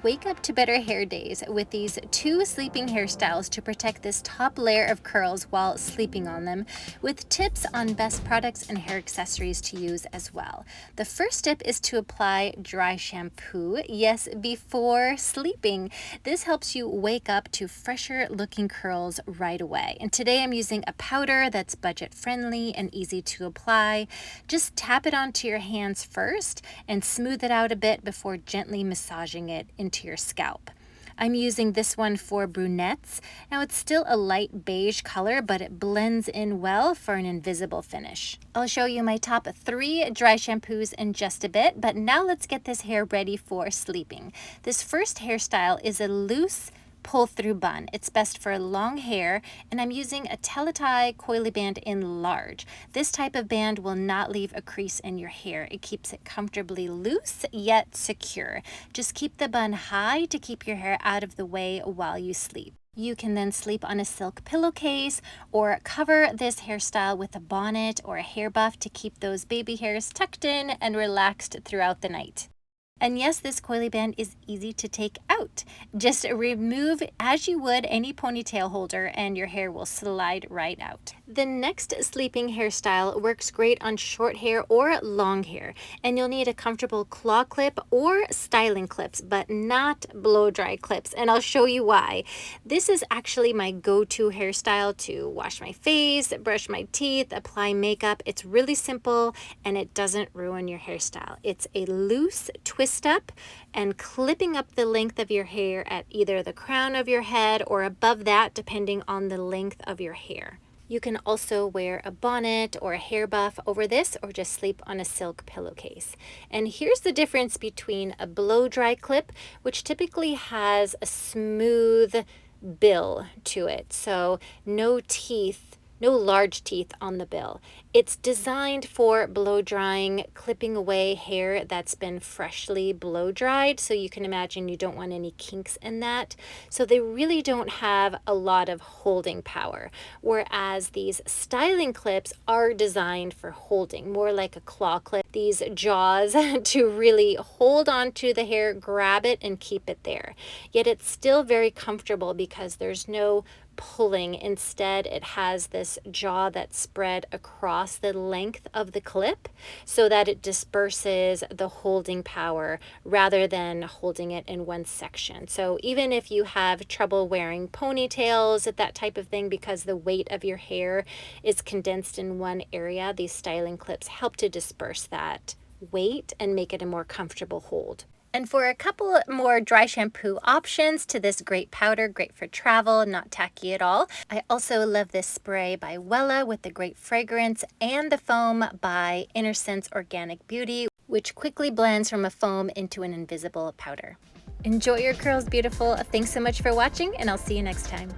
Wake up to better hair days with these 2 sleeping hairstyles to protect this top layer of curls while sleeping on them, with tips on best products and hair accessories to use as well. The first tip is to apply dry shampoo, yes, before sleeping. This helps you wake up to fresher looking curls right away. And today I'm using a powder that's budget friendly and easy to apply. Just tap it onto your hands first and smooth it out a bit before gently massaging it into your scalp. I'm using this one for brunettes. Now it's still a light beige color, but it blends in well for an invisible finish. I'll show you my top 3 dry shampoos in just a bit, but now let's get this hair ready for sleeping. This first hairstyle is a loose pull-through bun. It's best for long hair, and I'm using a tele-tie coily band in large. This type of band will not leave a crease in your hair. It keeps it comfortably loose yet secure. Just keep the bun high to keep your hair out of the way while you sleep. You can then sleep on a silk pillowcase or cover this hairstyle with a bonnet or a hair buff to keep those baby hairs tucked in and relaxed throughout the night. And yes, this coily band is easy to take out. Just remove as you would any ponytail holder and your hair will slide right out. The next sleeping hairstyle works great on short hair or long hair, and you'll need a comfortable claw clip or styling clips, but not blow dry clips, and I'll show you why. This is actually my go-to hairstyle to wash my face, brush my teeth, apply makeup. It's really simple and it doesn't ruin your hairstyle. It's a loose twist up and clipping up the length of your hair at either the crown of your head or above that, depending on the length of your hair. You can also wear a bonnet or a hair buff over this or just sleep on a silk pillowcase. And here's the difference between a blow dry clip, which typically has a smooth bill to it, so no teeth, no large teeth on the bill. It's designed for blow drying, clipping away hair that's been freshly blow dried, so you can imagine you don't want any kinks in that. So they really don't have a lot of holding power, whereas these styling clips are designed for holding, more like a claw clip. These jaws to really hold on to the hair, grab it, and keep it there. Yet it's still very comfortable because there's no pulling. Instead, it has this jaw that's spread across the length of the clip so that it disperses the holding power rather than holding it in one section. So even if you have trouble wearing ponytails, that type of thing, because the weight of your hair is condensed in one area, these styling clips help to disperse that weight and make it a more comfortable hold. And for a couple more dry shampoo options to this great powder, great for travel, not tacky at all, I also love this spray by Wella with the great fragrance, and the foam by Innersense Organic Beauty, which quickly blends from a foam into an invisible powder. Enjoy your curls, beautiful. Thanks so much for watching, and I'll see you next time.